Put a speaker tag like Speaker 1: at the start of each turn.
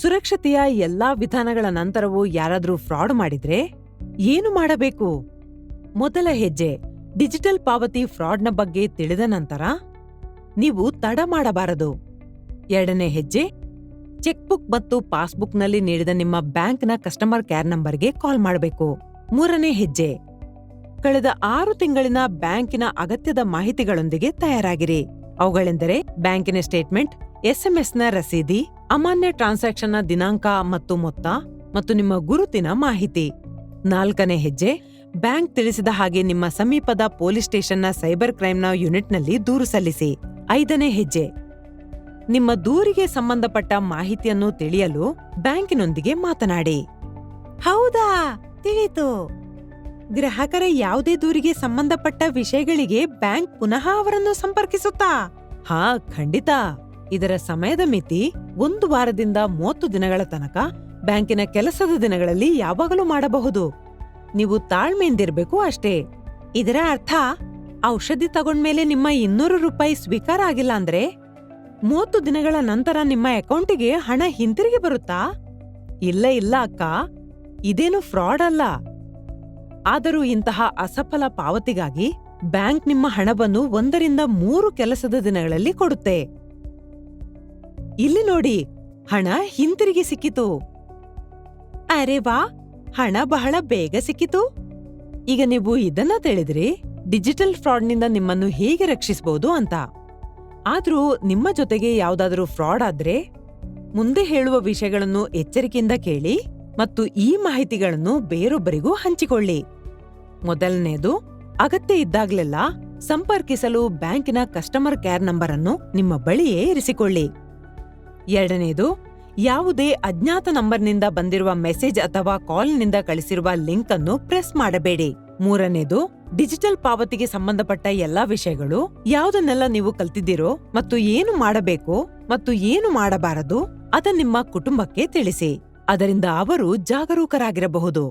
Speaker 1: ಸುರಕ್ಷತೆಯ ಎಲ್ಲಾ ವಿಧಾನಗಳ ನಂತರವೂ ಯಾರಾದ್ರೂ ಫ್ರಾಡ್ ಮಾಡಿದ್ರೆ ಏನು ಮಾಡಬೇಕು? ಮೊದಲ ಹೆಜ್ಜೆ, ಡಿಜಿಟಲ್ ಪಾವತಿ ಫ್ರಾಡ್ನ ಬಗ್ಗೆ ತಿಳಿದ ನಂತರ ನೀವು ತಡ ಮಾಡಬಾರದು. ಎರಡನೇ ಹೆಜ್ಜೆ, ಚೆಕ್ಬುಕ್ ಮತ್ತು ಪಾಸ್ಬುಕ್ನಲ್ಲಿ ನೀಡಿದ ನಿಮ್ಮ ಬ್ಯಾಂಕ್ನ ಕಸ್ಟಮರ್ ಕೇರ್ ನಂಬರ್ಗೆ ಕಾಲ್ ಮಾಡಬೇಕು. ಮೂರನೇ ಹೆಜ್ಜೆ, ಕಳೆದ 6 ತಿಂಗಳಿನ ಬ್ಯಾಂಕಿನ ಅಗತ್ಯದ ಮಾಹಿತಿಗಳೊಂದಿಗೆ ತಯಾರಾಗಿರಿ. ಅವುಗಳೆಂದರೆ ಬ್ಯಾಂಕಿನ ಸ್ಟೇಟ್ಮೆಂಟ್, ಎಸ್ಎಂಎಸ್ನ ರಸೀದಿ, ಅಮಾನ್ಯ ಟ್ರಾನ್ಸಾಕ್ಷನ್ನ ದಿನಾಂಕ ಮತ್ತು ಮೊತ್ತ, ಮತ್ತು ನಿಮ್ಮ ಗುರುತಿನ ಮಾಹಿತಿ. ನಾಲ್ಕನೇ ಹೆಜ್ಜೆ, ಬ್ಯಾಂಕ್ ತಿಳಿಸಿದ ಹಾಗೆ ನಿಮ್ಮ ಸಮೀಪದ ಪೊಲೀಸ್ ಸ್ಟೇಷನ್ನ ಸೈಬರ್ ಕ್ರೈಮ್ನ ಯೂನಿಟ್ನಲ್ಲಿ ದೂರು ಸಲ್ಲಿಸಿ. ಐದನೇ ಹೆಜ್ಜೆ, ನಿಮ್ಮ ದೂರಿಗೆ ಸಂಬಂಧಪಟ್ಟ ಮಾಹಿತಿಯನ್ನು ತಿಳಿಯಲು ಬ್ಯಾಂಕಿನೊಂದಿಗೆ ಮಾತನಾಡಿ. ಹೌದಾ, ತಿಳಿತು. ಗ್ರಾಹಕರ ಯಾವುದೇ ದೂರಿಗೆ ಸಂಬಂಧಪಟ್ಟ ವಿಷಯಗಳಿಗೆ ಬ್ಯಾಂಕ್ ಪುನಃ ಅವರನ್ನು ಸಂಪರ್ಕಿಸುತ್ತಾ? ಹಾ, ಖಂಡಿತ. ಇದರ ಸಮಯದ ಮಿತಿ 1 ವಾರದಿಂದ 30 ದಿನಗಳ ತನಕ, ಬ್ಯಾಂಕಿನ ಕೆಲಸದ ದಿನಗಳಲ್ಲಿ ಯಾವಾಗಲೂ ಮಾಡಬಹುದು. ನೀವು ತಾಳ್ಮೆಯಿಂದಿರ್ಬೇಕು ಅಷ್ಟೇ. ಇದರ ಅರ್ಥ, ಔಷಧಿ ತಗೊಂಡ್ಮೇಲೆ ನಿಮ್ಮ 200 ರೂಪಾಯಿ ಸ್ವೀಕಾರ ಆಗಿಲ್ಲ ಅಂದ್ರೆ 30 ದಿನಗಳ ನಂತರ ನಿಮ್ಮ ಅಕೌಂಟಿಗೆ ಹಣ ಹಿಂತಿರುಗಿ ಬರುತ್ತಾ? ಇಲ್ಲ ಇಲ್ಲ ಅಕ್ಕ, ಇದೇನು ಫ್ರಾಡ್ ಅಲ್ಲ. ಆದರೂ ಇಂತಹ ಅಸಫಲ ಪಾವತಿಗಾಗಿ ಬ್ಯಾಂಕ್ ನಿಮ್ಮ ಹಣವನ್ನು 1 ರಿಂದ 3 ಕೆಲಸದ ದಿನಗಳಲ್ಲಿ ಕೊಡುತ್ತೆ. ಇಲ್ಲಿ ನೋಡಿ, ಹಣ ಹಿಂತಿರುಗಿ ಸಿಕ್ಕಿತು. ಅರೆ ವಾ, ಹಣ ಬಹಳ ಬೇಗ ಸಿಕ್ಕಿತು. ಈಗ ನೀವು ಇದನ್ನ ತಿಳಿದ್ರಿ, ಡಿಜಿಟಲ್ ಫ್ರಾಡ್ನಿಂದ ನಿಮ್ಮನ್ನು ಹೇಗೆ ರಕ್ಷಿಸಬಹುದು ಅಂತ. ಆದ್ರೂ ನಿಮ್ಮ ಜೊತೆಗೆ ಯಾವ್ದಾದರೂ ಫ್ರಾಡ್ ಆದ್ರೆ ಮುಂದೆ ಹೇಳುವ ವಿಷಯಗಳನ್ನು ಎಚ್ಚರಿಕೆಯಿಂದ ಕೇಳಿ ಮತ್ತು ಈ ಮಾಹಿತಿಗಳನ್ನು ಬೇರೊಬ್ಬರಿಗೂ ಹಂಚಿಕೊಳ್ಳಿ. ಮೊದಲನೇದು, ಅಗತ್ಯ ಇದ್ದಾಗ್ಲೆಲ್ಲ ಸಂಪರ್ಕಿಸಲು ಬ್ಯಾಂಕಿನ ಕಸ್ಟಮರ್ ಕೇರ್ ನಂಬರ್ ಅನ್ನು ನಿಮ್ಮ ಬಳಿಯೇ ಇರಿಸಿಕೊಳ್ಳಿ. ಎರಡನೇದು, ಯಾವುದೇ ಅಜ್ಞಾತ ನಂಬರ್ನಿಂದ ಬಂದಿರುವ ಮೆಸೇಜ್ ಅಥವಾ ಕಾಲ್ನಿಂದ ಕಳಿಸಿರುವ ಲಿಂಕ್ ಅನ್ನು ಪ್ರೆಸ್ ಮಾಡಬೇಡಿ. ಮೂರನೇದು, ಡಿಜಿಟಲ್ ಪಾವತಿಗೆ ಸಂಬಂಧಪಟ್ಟ ಎಲ್ಲಾ ವಿಷಯಗಳು, ಯಾವುದನ್ನೆಲ್ಲ ನೀವು ಕಲ್ತಿದ್ದೀರೋ ಮತ್ತು ಏನು ಮಾಡಬೇಕು ಮತ್ತು ಏನು ಮಾಡಬಾರದು, ಅದನ್ನ ನಿಮ್ಮ ಕುಟುಂಬಕ್ಕೆ ತಿಳಿಸಿ. ಅದರಿಂದ ಅವರು ಜಾಗರೂಕರಾಗಿರಬಹುದು.